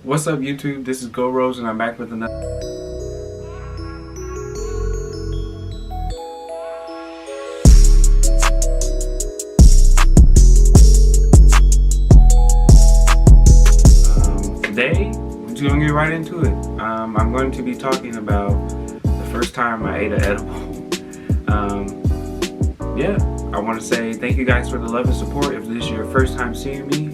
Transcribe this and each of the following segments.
What's up, YouTube? This is Go Rose, and I'm back with another. Today, we're just gonna get right into it. I'm going to be talking about the first time I ate an edible. Yeah, I want to say thank you guys for the love and support. If this is your first time seeing me,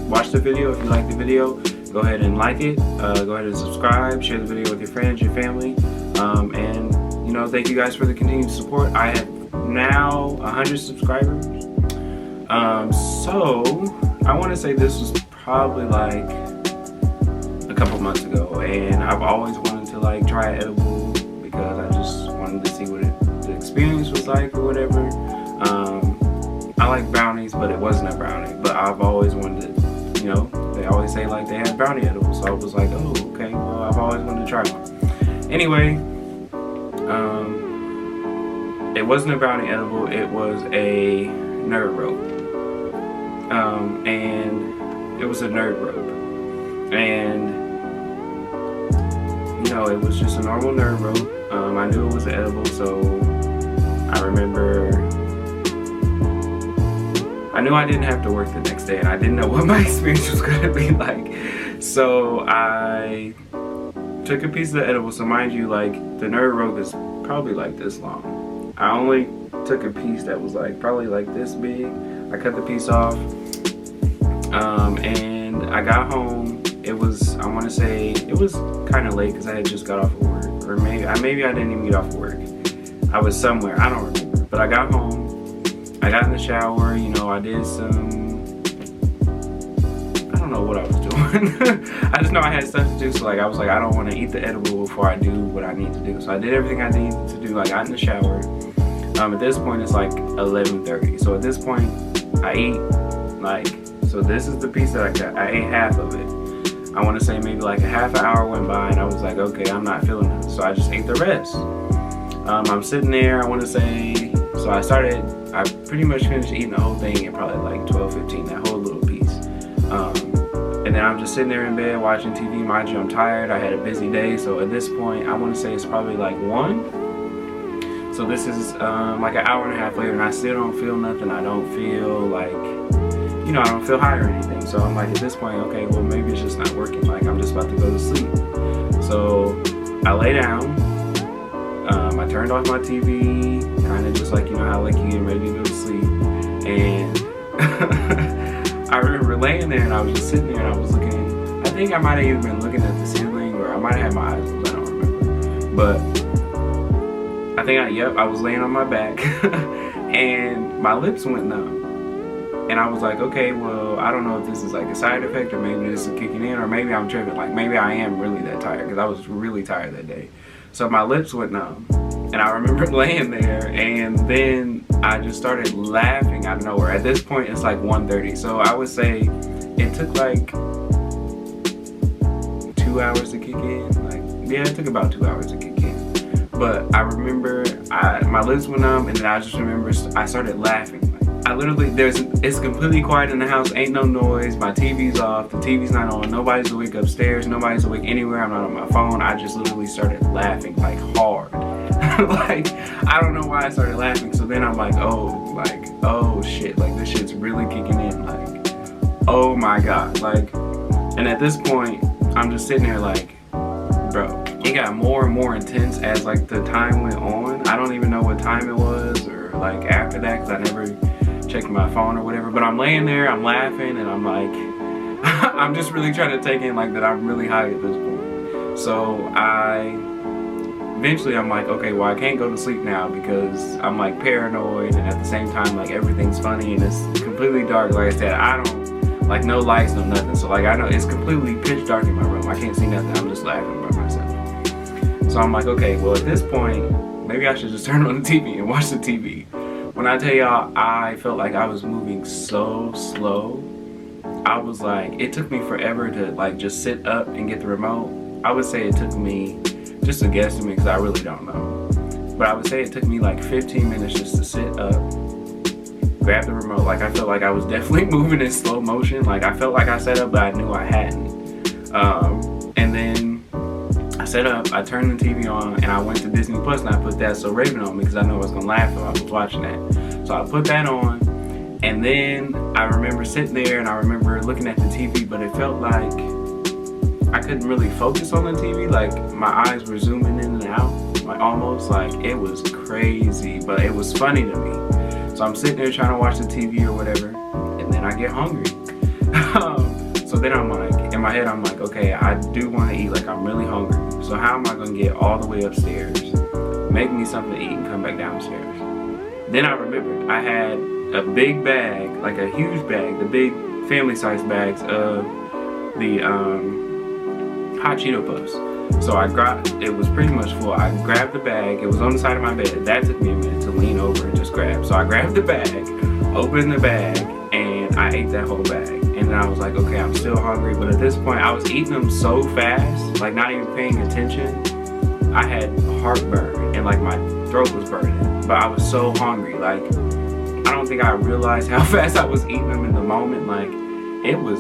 watch the video. If you like the video, go ahead and like it. Go ahead and subscribe, share the video with your friends, your family, and thank you guys for the continued support. I have now 100 subscribers. So I want to say this was probably like a couple months ago, and I've always wanted to like try an edible because I just wanted to see what the experience was like or whatever. I like brownies, but it wasn't a brownie. But I've always wanted to, they always say like they have brownie edibles, so I was like, oh, okay, well, I've always wanted to try one. Anyway, it wasn't a brownie edible, it was a nerd rope. And it was a nerd rope. And, it was just a normal nerd rope. I knew it was an edible, so I remember I knew I didn't have to work the next day, and I didn't know what my experience was going to be like. So I took a piece of the edible. So mind you, like, the nerd rope is probably like this long. I only took a piece that was like probably like this big. I cut the piece off, and I got home. It was, I want to say, it was kind of late because I had just got off of work, or maybe I didn't even get off of work. I was somewhere, I don't remember, but I got home. I got in the shower, I did some, I don't know what I was doing. I just know I had stuff to do, so like I was like, I don't want to eat the edible before I do what I need to do. So I did everything I needed to do. I got in the shower. At this point it's like 11:30. So at this point I eat, so this is the piece that I got. I ate half of it. I want to say maybe like a half an hour went by, and I was like, okay, I'm not feeling it. So I just ate the rest. I'm sitting there, I want to say, so I pretty much finished eating the whole thing at probably like 12:15, that whole little piece. And then I'm just sitting there in bed watching TV. Mind you, I'm tired. I had a busy day. So at this point, I want to say it's probably like 1. So this is like an hour and a half later, and I still don't feel nothing. I don't feel like, I don't feel high or anything. So I'm like, at this point, okay, well, maybe it's just not working. Like, I'm just about to go to sleep. So I lay down. I turned off my TV, kind of just like, how like you getting ready to go to sleep. And I remember laying there, and I was just sitting there, and I was looking. I think I might have even been looking at the ceiling, or I might have had my eyes closed, I don't remember. But I think I was laying on my back, and my lips went numb. And I was like, okay, well, I don't know if this is like a side effect, or maybe this is kicking in, or maybe I'm tripping. Like, maybe I am really that tired, because I was really tired that day. So my lips went numb, and I remember laying there, and then I just started laughing out of nowhere. At this point, it's like 1:30, so I would say it took like 2 hours to kick in. It took about 2 hours to kick in. But I remember my lips went numb, and then I just remember I started laughing. I literally, it's completely quiet in the house, ain't no noise, my TV's off, the TV's not on, nobody's awake upstairs, nobody's awake anywhere, I'm not on my phone. I just literally started laughing like hard. Like, I don't know why I started laughing. So then I'm like, oh shit, like this shit's really kicking in, like, oh my god. Like, and at this point, I'm just sitting there like, bro, it got more and more intense as like the time went on. I don't even know what time it was, or like after that, because I never checked my phone or whatever. But I'm laying there, I'm laughing, and I'm like, I'm just really trying to take in like that I'm really high at this point. So eventually I'm like, okay, well, I can't go to sleep now because I'm like paranoid, and at the same time like everything's funny, and it's completely dark. Like I said, I don't, like, no lights, no nothing. So like I know it's completely pitch dark in my room. I can't see nothing. I'm just laughing by myself. So I'm like, okay, well, at this point, maybe I should just turn on the TV and watch the TV. When I tell y'all, I felt like I was moving so slow. I was like, it took me forever to like just sit up and get the remote. I would say it took me, just a guesstimate because I really don't know, but I would say it took me like 15 minutes just to sit up, grab the remote. Like, I felt like I was definitely moving in slow motion. Like, I felt like I sat up, but I knew I hadn't. And then I set up, I turned the TV on, and I went to Disney Plus and I put That's So Raven on because I know I was gonna laugh if I was watching that. So I put that on, and then I remember sitting there and I remember looking at the TV, but it felt like I couldn't really focus on the TV. Like my eyes were zooming in and out, like almost like it was crazy, but it was funny to me. So I'm sitting there trying to watch the TV or whatever, and then I get hungry. So then I'm like, in my head, I'm like, okay, I do want to eat, like I'm really hungry. So how am I going to get all the way upstairs, make me something to eat, and come back downstairs? Then I remembered I had a big bag, like a huge bag, the big family-sized bags of the hot Cheeto Puffs. So I grabbed, it was pretty much full. I grabbed the bag, it was on the side of my bed. That took me a minute to lean over and just grab. So I grabbed the bag, opened the bag, and I ate that whole bag. And then I was like, okay, I'm still hungry. But at this point, I was eating them so fast, like not even paying attention. I had heartburn and like my throat was burning. But I was so hungry. Like, I don't think I realized how fast I was eating them in the moment. Like, it was,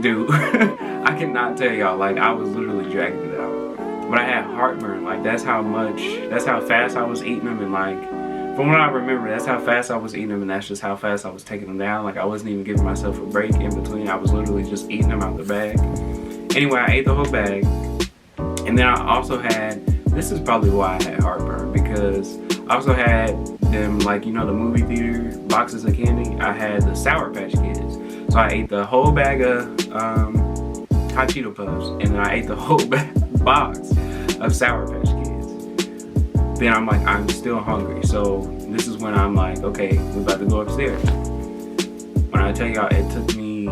dude, I cannot tell y'all. Like, I was literally dragging it out. But I had heartburn. Like, that's how fast I was eating them. And like, from what I remember, that's how fast I was eating them, and that's just how fast I was taking them down. Like, I wasn't even giving myself a break in between. I was literally just eating them out the bag. Anyway, I ate the whole bag. And then I also had, this is probably why I had heartburn, because I also had them, like, you know, the movie theater boxes of candy. I had the Sour Patch Kids. So I ate the whole bag of hot Cheeto Puffs, and then I ate the whole box of Sour Patch Kids. Then I'm like, I'm still hungry. So this is when I'm like, okay, we're about to go upstairs. When I tell y'all, it took me,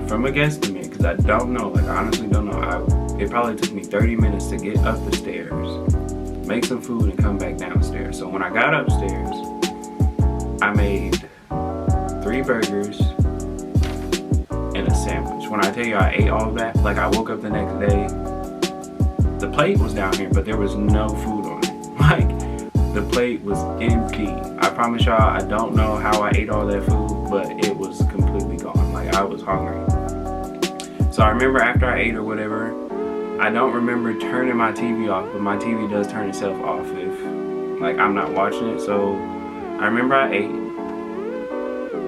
from a guesstimate, because I don't know, like I honestly don't know, it probably took me 30 minutes to get up the stairs, make some food, and come back downstairs. So when I got upstairs, I made 3 burgers and a sandwich. When I tell you I ate all of that, like I woke up the next day, the plate was down here, but there was no food on it. Like, the plate was empty. I promise y'all, I don't know how I ate all that food, but it was completely gone. Like, I was hungry. So I remember after I ate or whatever, I don't remember turning my TV off, but my TV does turn itself off if, like, I'm not watching it. So I remember I ate.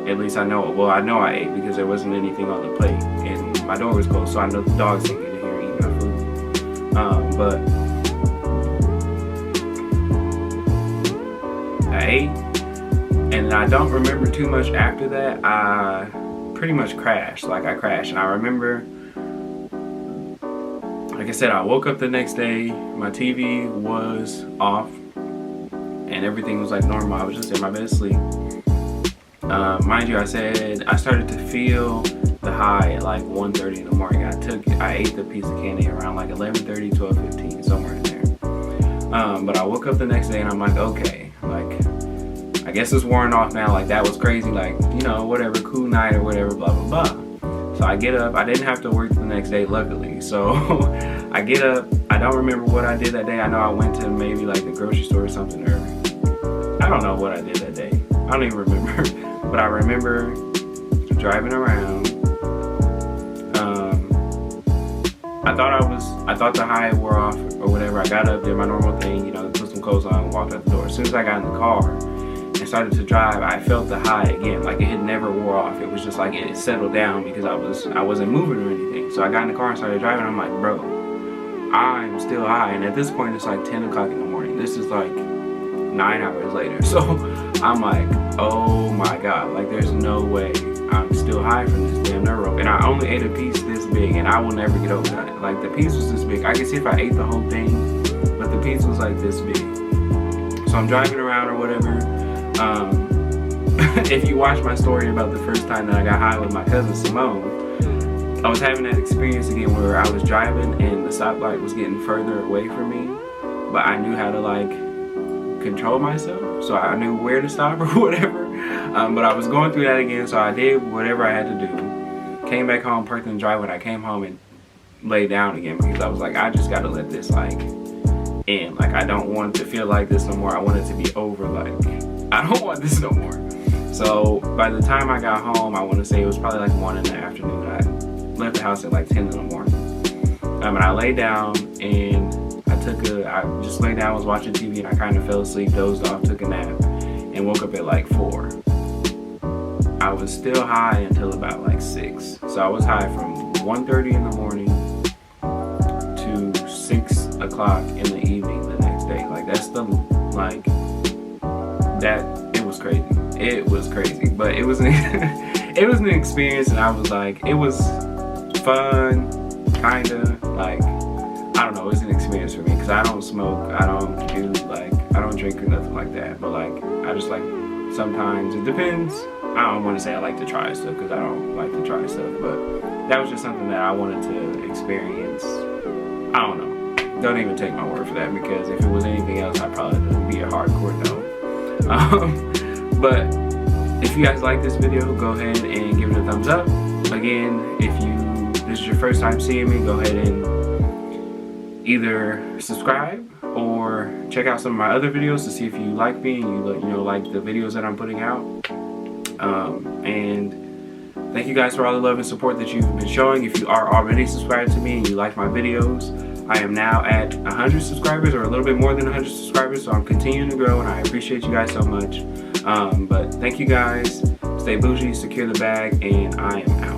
At least I know it. Well, I know I ate because there wasn't anything on the plate, and my door was closed, so I know the dogs didn't get in here and eat my food. But I ate, and I don't remember too much after that. I pretty much crashed. Like, I crashed, and I remember, like I said, I woke up the next day, my TV was off, and everything was like normal. I was just in my bed asleep. Mind you, I said I started to feel the high at like 1:30 in the morning. I ate the piece of candy around like 11:30, 12:15, somewhere in there. But I woke up the next day and I'm like, okay, like, I guess it's worn off now. Like, that was crazy. Like, you know, whatever, cool night or whatever, blah, blah, blah. So I get up. I didn't have to work the next day, luckily. So I get up. I don't remember what I did that day. I know I went to maybe like the grocery store or something, or I don't know what I did that day. I don't even remember. But I remember driving around. I thought the high wore off or whatever. I got up, did my normal thing, you know, put some clothes on, and walked out the door. As soon as I got in the car and started to drive, I felt the high again. Like, it had never wore off. It was just like it settled down because I wasn't moving or anything. So I got in the car and started driving. I'm like, bro, I'm still high. And at this point, it's like 10 o'clock in the morning. This is like 9 hours later. So I'm like, oh my God, like, there's no way I'm still high from this damn nerve rope. And I only ate a piece this big, and I will never get over that. Like, the piece was this big. I can see if I ate the whole thing, but the piece was like this big. So I'm driving around or whatever. If you watch my story about the first time that I got high with my cousin Simone, I was having that experience again where I was driving and the stoplight was getting further away from me, but I knew how to like control myself, so I knew where to stop or whatever. But I was going through that again, so I did whatever I had to do. Came back home, parked in the driveway. I came home and laid down again because I was like, I just gotta let this like end. Like, I don't want to feel like this no more. I want it to be over. Like, I don't want this no more. So by the time I got home, I want to say it was probably like 1 in the afternoon. I left the house at like 10 in the morning. And I lay down and I just laid down, was watching TV, and I kind of fell asleep, dozed off, took a nap, and woke up at like 4. I was still high until about like 6. So I was high from 1:30 in the morning to 6 o'clock in the evening the next day. Like it was crazy. It was crazy, but it was it was an experience, and I was like, it was fun, kinda, like, I don't know, it was an experience for me, because I don't smoke, I don't drink or nothing like that, but like, I just like, sometimes, it depends. I don't want to say I like to try stuff, because I don't like to try stuff, but that was just something that I wanted to experience. I don't know, don't even take my word for that, because if it was anything else, I'd probably be a hardcore no. But if you guys like this video, go ahead and give it a thumbs up. Again, if this is your first time seeing me, go ahead and either subscribe or check out some of my other videos to see if you like me and you like the videos that I'm putting out. And thank you guys for all the love and support that you've been showing. If you are already subscribed to me and you like my videos, I am now at 100 subscribers, or a little bit more than 100 subscribers, so I'm continuing to grow, and I appreciate you guys so much. But thank you guys. Stay bougie, secure the bag, and I am out.